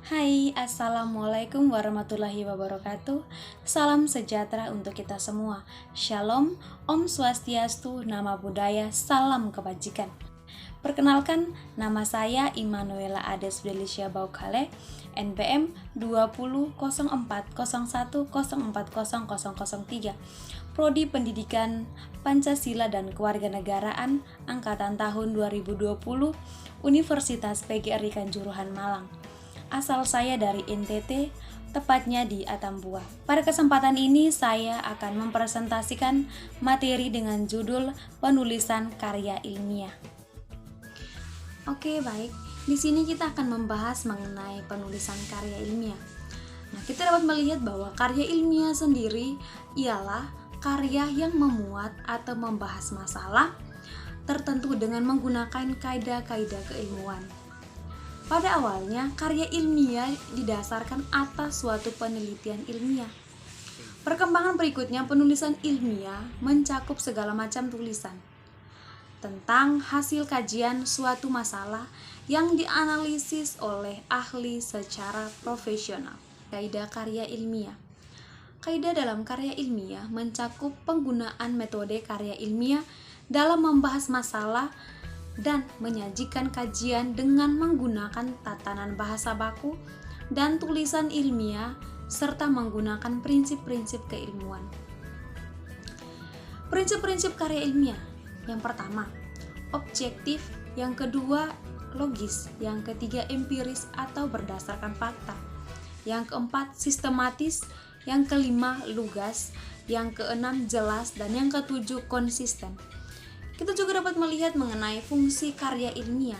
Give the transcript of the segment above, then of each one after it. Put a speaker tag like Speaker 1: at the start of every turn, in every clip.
Speaker 1: Hai, Assalamualaikum warahmatullahi wabarakatuh. Salam sejahtera untuk kita semua. Shalom, Om Swastiastu, Nama Budaya, Salam Kebajikan. Perkenalkan, nama saya Immanuela Ades Delicia Baukale, NPM 200401040003, Prodi Pendidikan Pancasila dan Kewarganegaraan Angkatan tahun 2020, Universitas PGRI Kanjuruhan Malang. Asal saya dari NTT, tepatnya di Atambua. Pada kesempatan ini saya akan mempresentasikan materi dengan judul penulisan karya ilmiah. Oke, baik. Di sini kita akan membahas mengenai penulisan karya ilmiah. Nah, kita dapat melihat bahwa karya ilmiah sendiri ialah karya yang memuat atau membahas masalah tertentu dengan menggunakan kaidah-kaidah keilmuan. Pada awalnya, karya ilmiah didasarkan atas suatu penelitian ilmiah. Perkembangan berikutnya, penulisan ilmiah mencakup segala macam tulisan tentang hasil kajian suatu masalah yang dianalisis oleh ahli secara profesional. Kaidah karya ilmiah. Kaidah dalam karya ilmiah mencakup penggunaan metode karya ilmiah dalam membahas masalah dan menyajikan kajian dengan menggunakan tatanan bahasa baku dan tulisan ilmiah serta menggunakan prinsip-prinsip keilmuan. Prinsip-prinsip karya ilmiah. Yang pertama, objektif, yang kedua, logis, yang ketiga, empiris atau berdasarkan fakta, yang keempat, sistematis, yang kelima, lugas, yang keenam, jelas, dan yang ketujuh, konsisten. Kita juga dapat melihat mengenai fungsi karya ilmiah.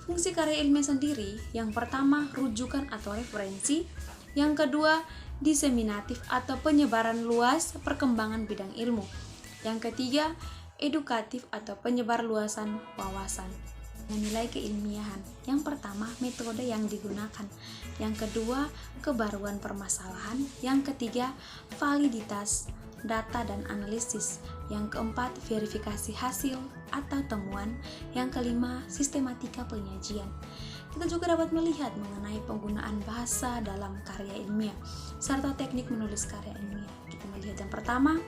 Speaker 1: Fungsi karya ilmiah sendiri, yang pertama, rujukan atau referensi, yang kedua, diseminatif atau penyebaran luas perkembangan bidang ilmu, yang ketiga, edukatif atau penyebar luasan wawasan. Nilai keilmiahan, yang pertama, metode yang digunakan, yang kedua, kebaruan permasalahan, yang ketiga, validitas data dan analisis, yang keempat, verifikasi hasil atau temuan, yang kelima, sistematika penyajian. Kita juga dapat melihat mengenai penggunaan bahasa dalam karya ilmiah serta teknik menulis karya ilmiah. Kita melihat yang pertama,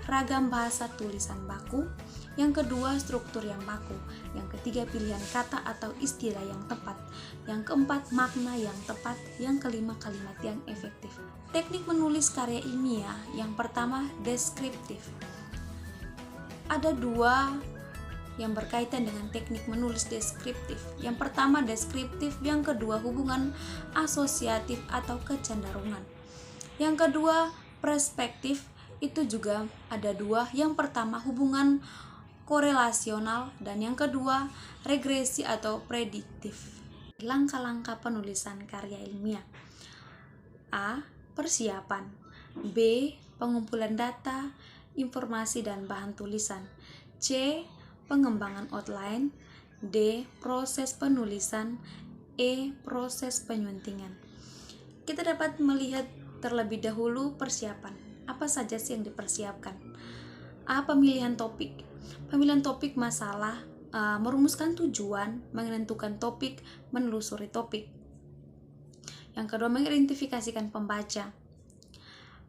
Speaker 1: ragam bahasa tulisan baku, yang kedua, struktur yang baku, yang ketiga, pilihan kata atau istilah yang tepat, yang keempat, makna yang tepat, yang kelima, kalimat yang efektif. Teknik menulis karya ilmiah, yang pertama, deskriptif. Ada dua yang berkaitan dengan teknik menulis deskriptif. Yang pertama, deskriptif, yang kedua, hubungan asosiatif atau kecenderungan. Yang kedua, perspektif, itu juga ada dua. Yang pertama, hubungan korelasional, dan yang kedua, regresi atau prediktif. Langkah-langkah penulisan karya ilmiah. A. Persiapan. B. Pengumpulan data, informasi dan bahan tulisan. C. Pengembangan outline. D. Proses penulisan. E. Proses penyuntingan. Kita dapat melihat terlebih dahulu persiapan. Apa saja sih yang dipersiapkan? A. Pemilihan topik. Pemilihan topik masalah, merumuskan tujuan, menentukan topik, menelusuri topik. Yang kedua, mengidentifikasikan pembaca.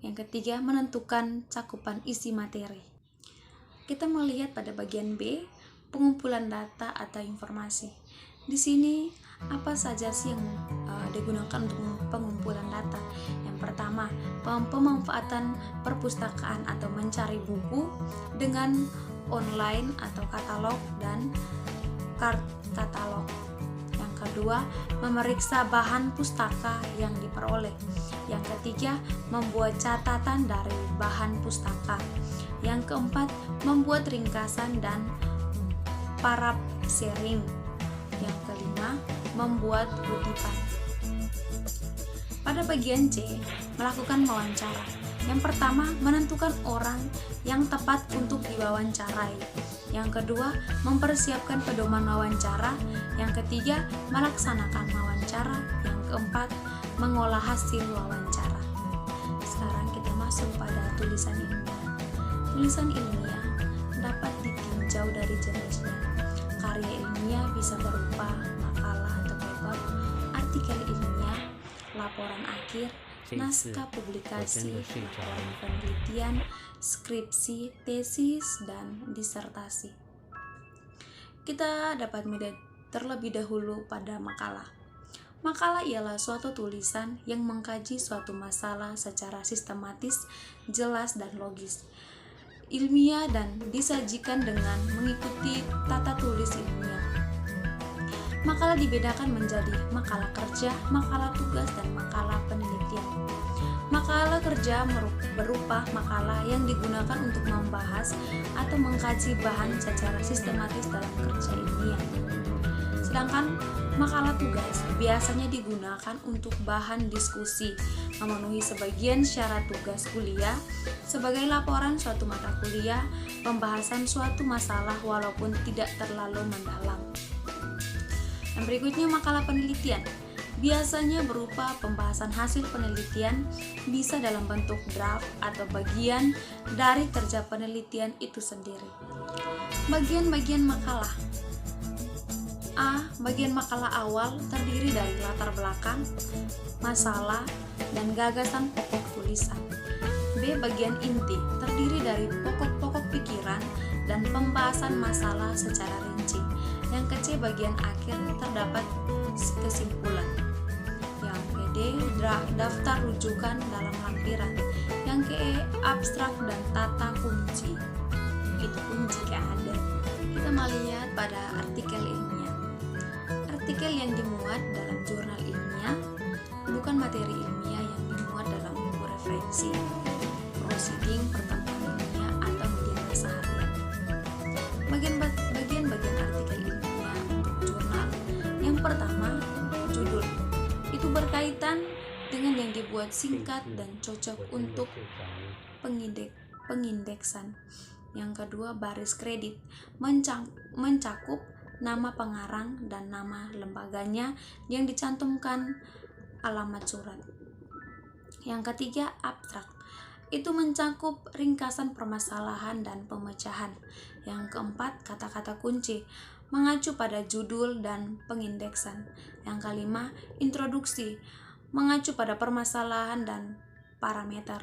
Speaker 1: Yang ketiga, menentukan cakupan isi materi. Kita melihat pada bagian B, pengumpulan data atau informasi. Di sini apa saja sih yang digunakan untuk pengumpulan data? Yang pertama, pemanfaatan perpustakaan atau mencari buku dengan online atau katalog dan card katalog. Yang kedua, memeriksa bahan pustaka yang diperoleh. Yang ketiga, membuat catatan dari bahan pustaka. Yang keempat, membuat ringkasan dan paraphrasing. Yang kelima, membuat kutipan. Pada bagian C, melakukan wawancara. Yang pertama, menentukan orang yang tepat untuk diwawancarai. Yang kedua, mempersiapkan pedoman wawancara. Yang ketiga, melaksanakan wawancara. Yang keempat, mengolah hasil wawancara. Sekarang kita masuk pada tulisan ilmiah. Tulisan ilmiah dapat ditinjau dari jenisnya. Karya ilmiah bisa berupa makalah atau paper, artikel ilmiah, laporan akhir, naskah publikasi, laporan penelitian, skripsi, tesis, dan disertasi. Kita dapat melihat terlebih dahulu pada makalah. Makalah ialah suatu tulisan yang mengkaji suatu masalah secara sistematis, jelas, dan logis, ilmiah, dan disajikan dengan mengikuti tata tulis ilmiah. Makalah dibedakan menjadi makalah kerja, makalah tugas, dan makalah penelitian. Makalah kerja berupa makalah yang digunakan untuk membahas atau mengkaji bahan secara sistematis dalam kerja ilmiah. Sedangkan makalah tugas biasanya digunakan untuk bahan diskusi, memenuhi sebagian syarat tugas kuliah sebagai laporan suatu mata kuliah, pembahasan suatu masalah walaupun tidak terlalu mendalam. Yang berikutnya makalah penelitian. Biasanya berupa pembahasan hasil penelitian, bisa dalam bentuk draft atau bagian dari kerja penelitian itu sendiri. Bagian-bagian makalah. A. Bagian makalah awal terdiri dari latar belakang, masalah, dan gagasan pokok tulisan. B. Bagian inti terdiri dari pokok-pokok pikiran dan pembahasan masalah secara rinci. Yang ke C. Bagian akhir terdapat kesimpulan. Yang ke D. Daftar rujukan dalam lampiran. Yang ke E. Abstrak dan tata kunci. Itu pun jika ada. Kita melihat pada artikel ilmiah. Artikel yang dimuat dalam jurnal ilmiah bukan materi ilmiah yang dimuat dalam buku referensi, proceeding, pertemuan ilmiah, atau media keseharian. Bagian-bagian artikel ilmiah untuk jurnal. Yang pertama, judul. Itu berkaitan dengan yang dibuat singkat dan cocok untuk pengindeksan. Yang kedua, baris kredit. Mencakup nama pengarang dan nama lembaganya yang dicantumkan alamat surat. Yang ketiga, abstrak. Itu mencakup ringkasan permasalahan dan pemecahan. Yang keempat, kata-kata kunci, mengacu pada judul dan pengindeksan. Yang kelima, introduksi, mengacu pada permasalahan dan parameter.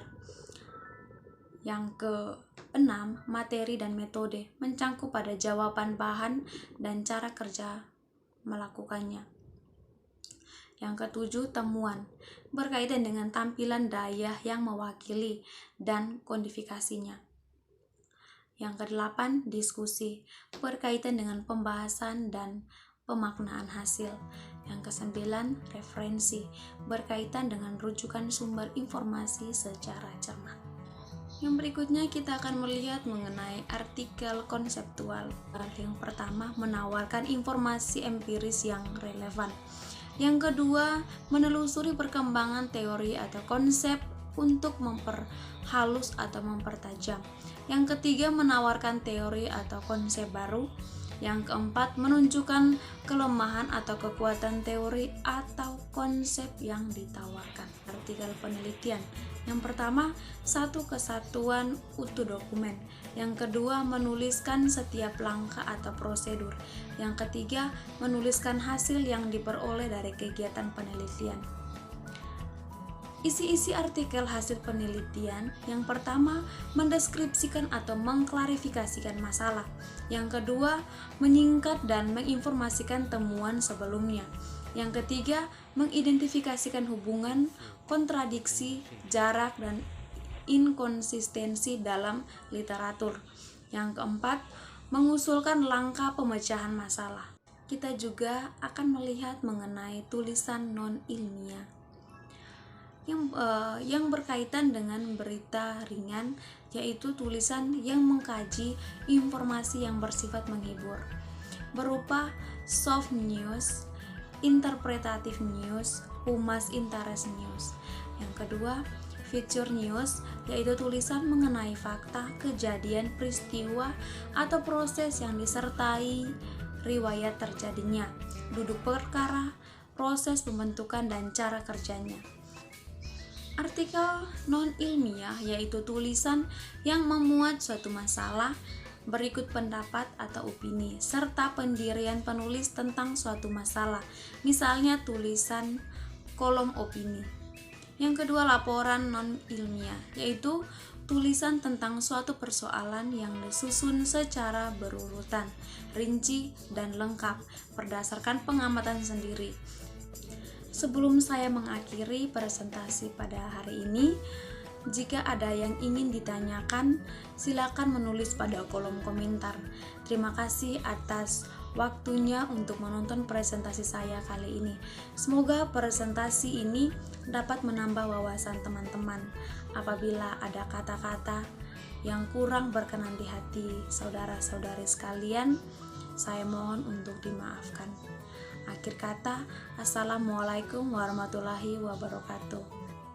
Speaker 1: Yang keenam, materi dan metode, mencakup pada jawaban bahan dan cara kerja melakukannya. Yang ketujuh, temuan, berkaitan dengan tampilan daya yang mewakili dan kodifikasinya. Yang kedelapan, diskusi, berkaitan dengan pembahasan dan pemaknaan hasil. Yang kesembilan, referensi, berkaitan dengan rujukan sumber informasi secara cermat. Yang berikutnya kita akan melihat mengenai artikel konseptual. Yang pertama, menawarkan informasi empiris yang relevan. Yang kedua, menelusuri perkembangan teori atau konsep untuk memperhalus atau mempertajam. Yang ketiga, menawarkan teori atau konsep baru. Yang keempat, menunjukkan kelemahan atau kekuatan teori atau konsep yang ditawarkan. Artikel penelitian. Yang pertama, satu kesatuan utuh dokumen. Yang kedua, menuliskan setiap langkah atau prosedur. Yang ketiga, menuliskan hasil yang diperoleh dari kegiatan penelitian. Isi-isi artikel hasil penelitian. Yang pertama, mendeskripsikan atau mengklarifikasikan masalah. Yang kedua, menyingkat dan menginformasikan temuan sebelumnya. Yang ketiga, mengidentifikasikan hubungan, kontradiksi, jarak, dan inkonsistensi dalam literatur. Yang keempat, mengusulkan langkah pemecahan masalah. Kita juga akan melihat mengenai tulisan non-ilmiah yang berkaitan dengan berita ringan, yaitu tulisan yang mengkaji informasi yang bersifat menghibur, berupa soft news, interpretative news, humas interest news. Yang kedua, feature news, yaitu tulisan mengenai fakta, kejadian, peristiwa, atau proses yang disertai riwayat terjadinya, duduk perkara, proses pembentukan, dan cara kerjanya. Artikel non-ilmiah, yaitu tulisan yang memuat suatu masalah, berikut pendapat atau opini, serta pendirian penulis tentang suatu masalah. Misalnya tulisan kolom opini. Yang kedua, laporan non-ilmiah, yaitu tulisan tentang suatu persoalan yang disusun secara berurutan, rinci, dan lengkap berdasarkan pengamatan sendiri. Sebelum saya mengakhiri presentasi pada hari ini, jika ada yang ingin ditanyakan, silakan menulis pada kolom komentar. Terima kasih atas waktunya untuk menonton presentasi saya kali ini. Semoga presentasi ini dapat menambah wawasan teman-teman. Apabila ada kata-kata yang kurang berkenan di hati saudara-saudari sekalian, saya mohon untuk dimaafkan. Akhir kata, Assalamualaikum warahmatullahi wabarakatuh.